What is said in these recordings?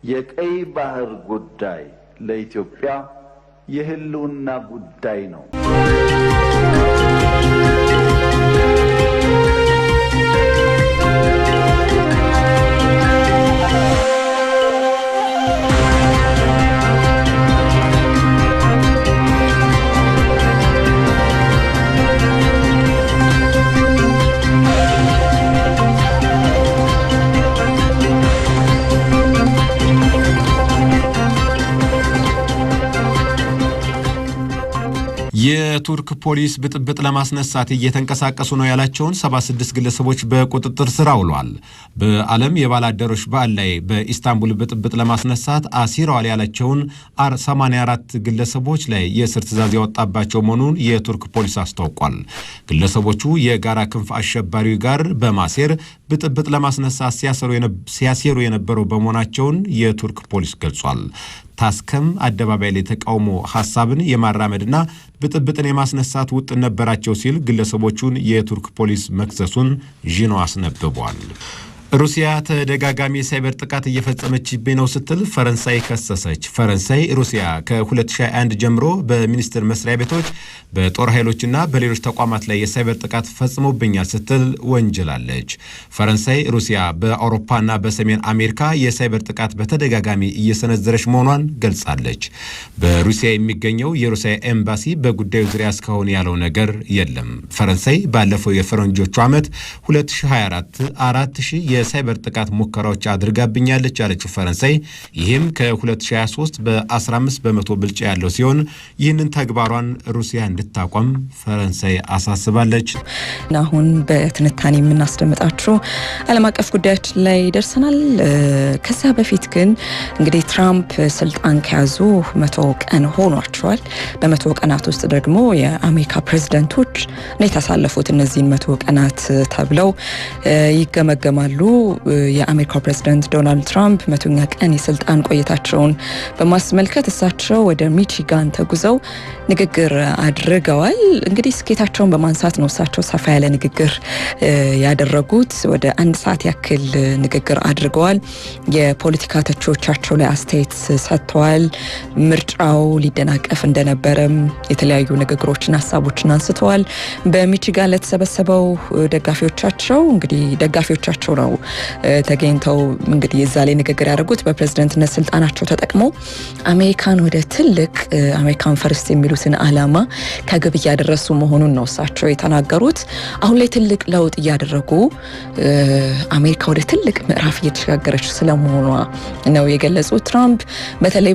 የቀይ ባህር ጉዳይ ለኢትዮጵያ የህልውና ጉዳይ ነው። የቱርክ ፖሊስ ብጥብጥ ለማስነሳት እየተንቀሳቀሱ ነው ያላቸውን 76 ግለሰቦች በቁጥጥር ስር አውሏል። በዓለም የባላደሮች በዓል ላይ በኢስታንቡል ብጥብጥ ለማስነሳት አሲረዋል ያላቸውን 84 ግለሰቦች ላይ የእስር ትዕዛዝ ያወጣባቸው መሆኑን የቱርክ ፖሊስ አስታውቋል። ግለሰቦቹ የጋራ ክንፍ አሸባሪው ጋር በማሴር ብጥብጥ ለማስነሳት ሲያሴሩ የነበረው በመሆናቸውን የቱርክ ፖሊስ ገልጿል። ታስከም አደባባይ ላይ ተቃውሞ ሐሳብን የማራመድና ብጥብጥን የማስነሳት ውጥን ነበራቸው ሲል ግለሰቦቹን የቱርክ ፖሊስ መክሰሱን ዢኖ አስነብቧል። ሩሲያ ተደጋጋሚ የሳይበር ጥቃት እየፈጸመችብኝ ነው ስትል ፈረንሳይ ከሰሰች። ፈረንሳይ ሩሲያ ከ2021 ጀምሮ በሚኒስቴር መስሪያ ቤቶች በጦር ኃይሎችና በሌሎች ተቋማት ላይ የሳይበር ጥቃት ፈጽሞብኛል ስትል ወንጅላለች። ፈረንሳይ ሩሲያ በአውሮፓና በሰሜን አሜሪካ የሳይበር ጥቃት በተደጋጋሚ እየሰነዘረች መሆኗን ገልጻለች። በሩሲያ የሚገኘው የሩሲያ ኤምባሲ በጉዳዩ ዙሪያ እስካሁን ያለው ነገር የለም። ፈረንሳይ ባለፈው የፈረንጆቹ ዓመት 2024 4000 የሳይበር ጥቃት ሙከራዎች አድርጋብኛለች ያለችው ፈረንሳይ ይህም ከ2023 በ15 በመቶ ብልጫ ያለው ሲሆን ይህንን ተግባሯን ሩሲያ እንድታቆም ፈረንሳይ አሳስባለች። አሁን በትንታኔ የምናስደምጣችሁ ዓለም አቀፍ ጉዳዮች ላይ ደርሰናል። ከዛ በፊት ግን እንግዲህ ትራምፕ ስልጣን ከያዙ 100 ቀን ሆኗቸዋል። በ100 ቀናት ውስጥ ደግሞ የአሜሪካ ፕሬዝዳንቶች ነው የተሳለፉት። እነዚህን 100 ቀናት ተብለው ይገመገማሉ። የአሜሪካው ፕሬዝዳንት ዶናልድ ትራምፕ 100ኛ ቀን የስልጣን ቆይታቸውን በማስመልከት እሳቸው ወደ ሚቺጋን ተጉዘው ንግግር አድርገዋል። እንግዲህ ስኬታቸውን በማንሳት ነው እሳቸው ሰፋ ያለ ንግግር ያደረጉት። ወደ 1 ሰዓት ያክል ንግግር አድርገዋል። የፖለቲካ ተቺዎቻቸው ላይ አስተያየት ሰጥተዋል። ምርጫው ሊደናቀፍ እንደነበረም የተለያዩ ንግግሮችን፣ ሀሳቦችን አንስተዋል። በሚቺጋን ለተሰበሰበው ደጋፊዎቻቸው እንግዲህ ደጋፊዎቻቸው ነው ተገኝተው እንግዲህ እዛ ላይ ንግግር ያደረጉት። በፕሬዝዳንትነት ስልጣናቸው ተጠቅመው አሜሪካን ወደ ትልቅ አሜሪካን ፈርስት የሚሉትን ዓላማ ከግብ እያደረሱ መሆኑን ነው እሳቸው የተናገሩት። አሁን ላይ ትልቅ ለውጥ እያደረጉ አሜሪካ ወደ ትልቅ ምዕራፍ እየተሸጋገረች ስለመሆኗ ነው የገለጹት። ትራምፕ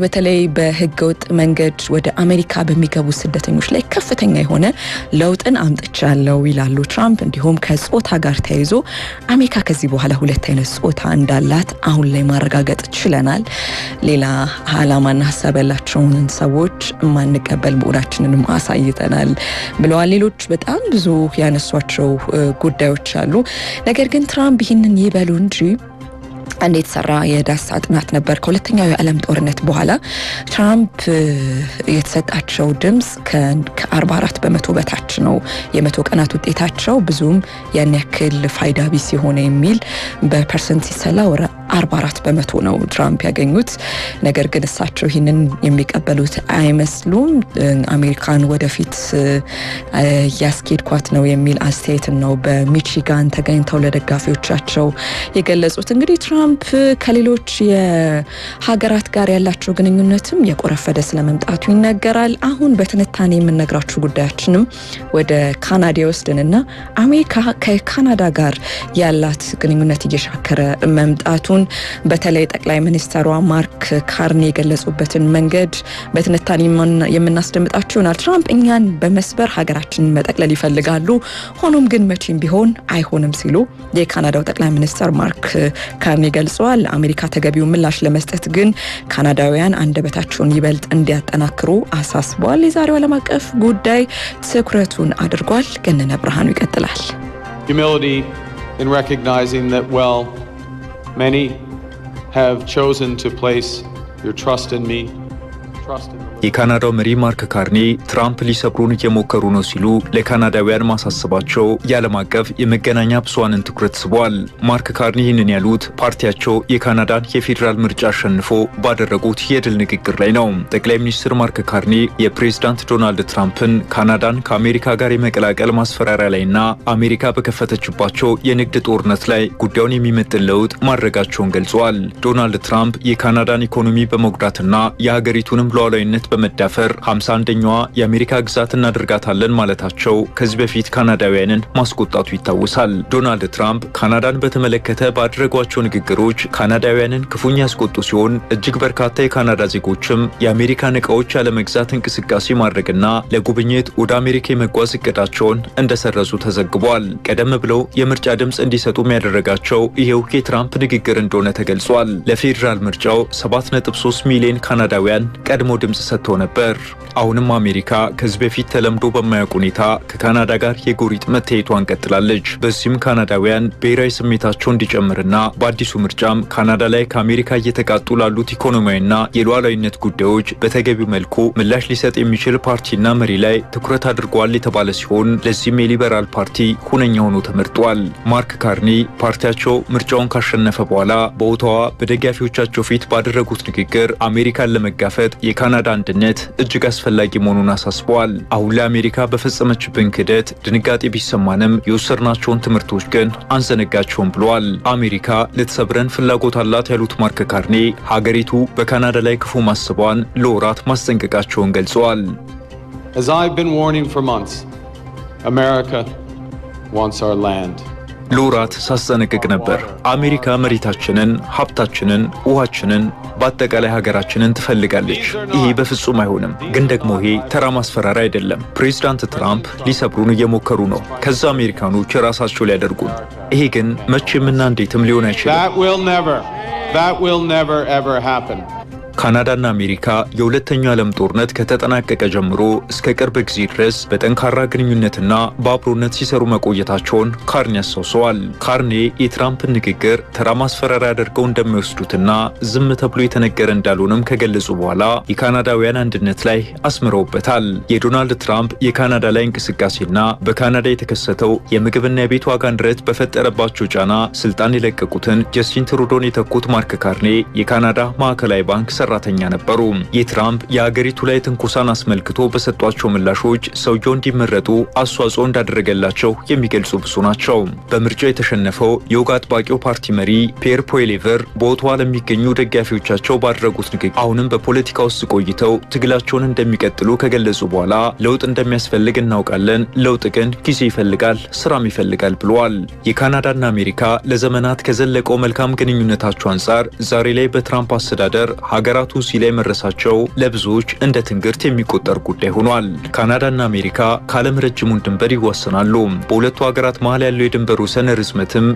በተለይ በህገወጥ መንገድ ወደ አሜሪካ በሚገቡ ስደተኞች ላይ ከፍተኛ የሆነ ለውጥን አምጥቻለሁ ይላሉ ትራምፕ። እንዲሁም ከጾታ ጋር ተያይዞ አሜሪካ ከዚህ በኋላ 2 አይነት ጾታ እንዳላት አሁን ላይ ማረጋገጥ ችለናል። ሌላ ዓላማና ሐሳብ ያላቸውን ሰዎች ማንቀበል መሆናችንንም አሳይተናል ብለዋል። ሌሎች በጣም ብዙ ያነሷቸው ጉዳዮች አሉ። ነገር ግን ትራምፕ ይህንን ይበሉ እንጂ አንድ የተሰራ የዳሳ ጥናት ነበር። ከሁለተኛው የዓለም ጦርነት በኋላ ትራምፕ የተሰጣቸው ድምጽ ከ44 በመቶ በታች ነው። የ100 ቀናት ውጤታቸው ብዙም ያን ያክል ፋይዳ ቢስ የሆነ የሚል በፐርሰንት ሲሰላ 44 በመቶ ነው ትራምፕ ያገኙት። ነገር ግን እሳቸው ይህንን የሚቀበሉት አይመስሉም። አሜሪካን ወደፊት ያስኬድኳት ነው የሚል አስተያየት ነው በሚቺጋን ተገኝተው ለደጋፊዎቻቸው የገለጹት። እንግዲህ ትራምፕ ከሌሎች የሀገራት ጋር ያላቸው ግንኙነትም የቆረፈደ ስለመምጣቱ ይነገራል። አሁን በትንታኔ የምንነግራችሁ ጉዳያችንም ወደ ካናዳ ይወስድንና አሜሪካ ከካናዳ ጋር ያላት ግንኙነት እየሻከረ መምጣቱን በተለይ ጠቅላይ ሚኒስትሯ ማርክ ካርኒ የገለጹበትን መንገድ በትንታኔ የምናስደምጣችሁ ይሆናል። ትራምፕ እኛን በመስበር ሀገራችንን መጠቅለል ይፈልጋሉ፣ ሆኖም ግን መቼም ቢሆን አይሆንም ሲሉ የካናዳው ጠቅላይ ሚኒስትር ማርክ ካርኒ ገልጸዋል። አሜሪካ ተገቢው ምላሽ ለመስጠት ግን ካናዳውያን አንደበታቸውን ይበልጥ እንዲያጠናክሩ አሳስበዋል። የዛሬው ዓለም አቀፍ ጉዳይ ትኩረቱን አድርጓል። ገነነ ብርሃኑ ይቀጥላል። Humility in recognizing that many have chosen to place your trust in me የካናዳው መሪ ማርክ ካርኒ ትራምፕ ሊሰብሩን እየሞከሩ ነው ሲሉ ለካናዳውያን ማሳሰባቸው የዓለም አቀፍ የመገናኛ ብዙሃንን ትኩረት ስቧል። ማርክ ካርኒ ይህንን ያሉት ፓርቲያቸው የካናዳን የፌዴራል ምርጫ አሸንፎ ባደረጉት የድል ንግግር ላይ ነው። ጠቅላይ ሚኒስትር ማርክ ካርኒ የፕሬዝዳንት ዶናልድ ትራምፕን ካናዳን ከአሜሪካ ጋር የመቀላቀል ማስፈራሪያ ላይና አሜሪካ በከፈተችባቸው የንግድ ጦርነት ላይ ጉዳዩን የሚመጥን ለውጥ ማድረጋቸውን ገልጸዋል። ዶናልድ ትራምፕ የካናዳን ኢኮኖሚ በመጉዳትና የሀገሪቱንም ሉዓላዊነት በመዳፈር 51ኛዋ የአሜሪካ ግዛት እናደርጋታለን ማለታቸው ከዚህ በፊት ካናዳውያንን ማስቆጣቱ ይታወሳል። ዶናልድ ትራምፕ ካናዳን በተመለከተ ባደረጓቸው ንግግሮች ካናዳውያንን ክፉኛ ያስቆጡ ሲሆን እጅግ በርካታ የካናዳ ዜጎችም የአሜሪካን ዕቃዎች ያለመግዛት እንቅስቃሴ ማድረግና ለጉብኝት ወደ አሜሪካ የመጓዝ እቅዳቸውን እንደሰረዙ ተዘግቧል። ቀደም ብለው የምርጫ ድምፅ እንዲሰጡም ያደረጋቸው ይሄው የትራምፕ ንግግር እንደሆነ ተገልጿል። ለፌዴራል ምርጫው 7.3 ሚሊዮን ካናዳውያን ቀድሞ ድምፅ ሰጥተው ነበር። አሁንም አሜሪካ ከዚህ በፊት ተለምዶ በማያውቅ ሁኔታ ከካናዳ ጋር የጎሪጥ መተያየቷን ቀጥላለች። በዚህም ካናዳውያን ብሔራዊ ስሜታቸው እንዲጨምርና በአዲሱ ምርጫም ካናዳ ላይ ከአሜሪካ እየተቃጡ ላሉት ኢኮኖሚያዊና የሉዓላዊነት ጉዳዮች በተገቢው መልኩ ምላሽ ሊሰጥ የሚችል ፓርቲና መሪ ላይ ትኩረት አድርጓል የተባለ ሲሆን ለዚህም የሊበራል ፓርቲ ሁነኛ ሆኖ ተመርጧል። ማርክ ካርኒ ፓርቲያቸው ምርጫውን ካሸነፈ በኋላ በኦታዋ በደጋፊዎቻቸው ፊት ባደረጉት ንግግር አሜሪካን ለመጋፈጥ የካናዳ አንድነት እጅግ አስፈላጊ መሆኑን አሳስበዋል። አሁን ላይ አሜሪካ በፈጸመችብን ክህደት ድንጋጤ ቢሰማንም የወሰድናቸውን ትምህርቶች ግን አንዘነጋቸውም ብለዋል። አሜሪካ ልትሰብረን ፍላጎት አላት ያሉት ማርክ ካርኒ ሀገሪቱ በካናዳ ላይ ክፉ ማስቧን ለወራት ማስጠንቀቃቸውን ገልጸዋል። As I've been warning for months, America wants our land. ለወራት ሳስጠነቅቅ ነበር። አሜሪካ መሬታችንን፣ ሀብታችንን፣ ውሃችንን፣ በአጠቃላይ ሀገራችንን ትፈልጋለች። ይሄ በፍጹም አይሆንም። ግን ደግሞ ይሄ ተራ ማስፈራሪያ አይደለም። ፕሬዝዳንት ትራምፕ ሊሰብሩን እየሞከሩ ነው። ከዛ አሜሪካኖች ራሳቸው ሊያደርጉን። ይሄ ግን መቼምና እንዴትም ሊሆን አይችልም። That will never ever happen. ካናዳና አሜሪካ የሁለተኛው ዓለም ጦርነት ከተጠናቀቀ ጀምሮ እስከ ቅርብ ጊዜ ድረስ በጠንካራ ግንኙነትና በአብሮነት ሲሰሩ መቆየታቸውን ካርኒ አስታውሰዋል። ካርኒ የትራምፕን ንግግር ተራ ማስፈራሪያ አድርገው እንደሚወስዱትና ዝም ተብሎ የተነገረ እንዳልሆነም ከገለጹ በኋላ የካናዳውያን አንድነት ላይ አስምረውበታል። የዶናልድ ትራምፕ የካናዳ ላይ እንቅስቃሴና በካናዳ የተከሰተው የምግብና የቤት ዋጋ ንረት በፈጠረባቸው ጫና ስልጣን የለቀቁትን ጀስቲን ትሩዶን የተኩት ማርክ ካርኒ የካናዳ ማዕከላዊ ባንክ ሰራተኛ ነበሩ። የትራምፕ የሀገሪቱ ላይ ትንኮሳን አስመልክቶ በሰጧቸው ምላሾች ሰውየው እንዲመረጡ አስተዋጽኦ እንዳደረገላቸው የሚገልጹ ብዙ ናቸው። በምርጫው የተሸነፈው የወግ አጥባቂው ፓርቲ መሪ ፒየር ፖይሌቨር በኦታዋ ለሚገኙ ደጋፊዎቻቸው ባደረጉት ንግግር አሁንም በፖለቲካ ውስጥ ቆይተው ትግላቸውን እንደሚቀጥሉ ከገለጹ በኋላ ለውጥ እንደሚያስፈልግ እናውቃለን፣ ለውጥ ግን ጊዜ ይፈልጋል፣ ስራም ይፈልጋል ብለዋል። የካናዳና አሜሪካ ለዘመናት ከዘለቀው መልካም ግንኙነታቸው አንጻር ዛሬ ላይ በትራምፕ አስተዳደር ሀገራቱ እዚህ ላይ መድረሳቸው ለብዙዎች እንደ ትንግርት የሚቆጠር ጉዳይ ሆኗል። ካናዳና አሜሪካ ከዓለም ረጅሙን ድንበር ይዋሰናሉ። በሁለቱ ሀገራት መሃል ያለው የድንበር ወሰን ርዝመትም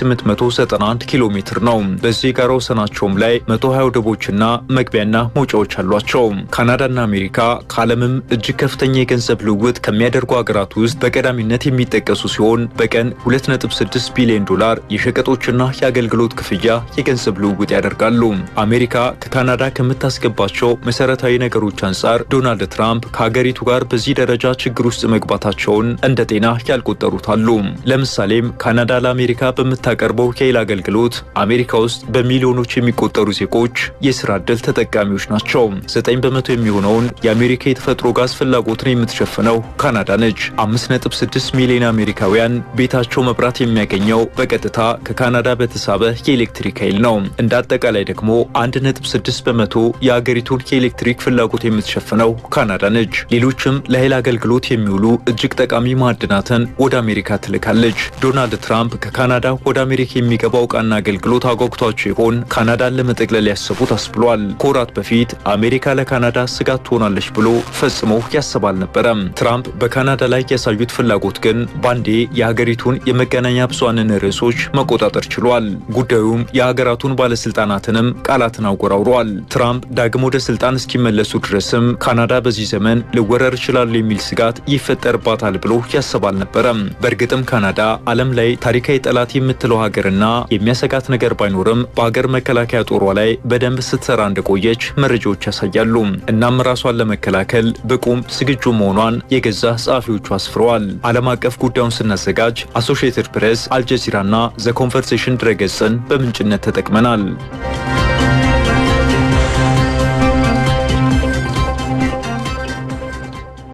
8891 ኪሎ ሜትር ነው። በዚህ የጋራ ወሰናቸውም ላይ 120 ወደቦችና መግቢያና መውጫዎች አሏቸው። ካናዳና አሜሪካ ከዓለምም እጅግ ከፍተኛ የገንዘብ ልውውጥ ከሚያደርጉ ሀገራት ውስጥ በቀዳሚነት የሚጠቀሱ ሲሆን በቀን 2.6 ቢሊዮን ዶላር የሸቀጦችና የአገልግሎት ክፍያ የገንዘብ ልውውጥ ያደርጋሉ። አሜሪካ ከካናዳ ከምታስገባቸው መሰረታዊ ነገሮች አንጻር ዶናልድ ትራምፕ ከሀገሪቱ ጋር በዚህ ደረጃ ችግር ውስጥ መግባታቸውን እንደ ጤና ያልቆጠሩት አሉ። ለምሳሌም ካናዳ ለአሜሪካ በምታቀርበው የኃይል አገልግሎት አሜሪካ ውስጥ በሚሊዮኖች የሚቆጠሩ ዜጎች የስራ ዕድል ተጠቃሚዎች ናቸው። 9 በመቶ የሚሆነውን የአሜሪካ የተፈጥሮ ጋዝ ፍላጎትን የምትሸፍነው ካናዳ ነች። 5.6 ሚሊዮን አሜሪካውያን ቤታቸው መብራት የሚያገኘው በቀጥታ ከካናዳ በተሳበ የኤሌክትሪክ ኃይል ነው። እንደ አጠቃላይ ደግሞ 1.6 በመቶ የአገሪቱን የኤሌክትሪክ ፍላጎት የምትሸፍነው ካናዳ ነች። ሌሎችም ለኃይል አገልግሎት የሚውሉ እጅግ ጠቃሚ ማዕድናትን ወደ አሜሪካ ትልካለች። ዶናልድ ትራምፕ ከካናዳ ወደ አሜሪካ የሚገባው ዕቃና አገልግሎት አጓጉቷቸው ይሆን? ካናዳን ለመጠቅለል ያሰቡት አስብሏል። ከወራት በፊት አሜሪካ ለካናዳ ስጋት ትሆናለች ብሎ ፈጽሞ ያሰብ አልነበረም። ትራምፕ በካናዳ ላይ ያሳዩት ፍላጎት ግን ባንዴ የሀገሪቱን የመገናኛ ብዙሃንን ርዕሶች መቆጣጠር ችሏል። ጉዳዩም የሀገራቱን ባለስልጣናትንም ቃላትን አወራውሯል። አስፍሯል። ትራምፕ ዳግም ወደ ስልጣን እስኪመለሱ ድረስም ካናዳ በዚህ ዘመን ልወረር ይችላል የሚል ስጋት ይፈጠርባታል ብሎ ያስብ አልነበረም። በእርግጥም ካናዳ ዓለም ላይ ታሪካዊ ጠላት የምትለው ሀገርና የሚያሰጋት ነገር ባይኖርም በሀገር መከላከያ ጦሯ ላይ በደንብ ስትሰራ እንደቆየች መረጃዎች ያሳያሉ። እናም ራሷን ለመከላከል ብቁም ዝግጁ መሆኗን የገዛ ጸሐፊዎቹ አስፍረዋል። ዓለም አቀፍ ጉዳዩን ስናዘጋጅ አሶሺየትድ ፕሬስ፣ አልጀዚራና ዘ ኮንቨርሴሽን ድረገጽን በምንጭነት ተጠቅመናል።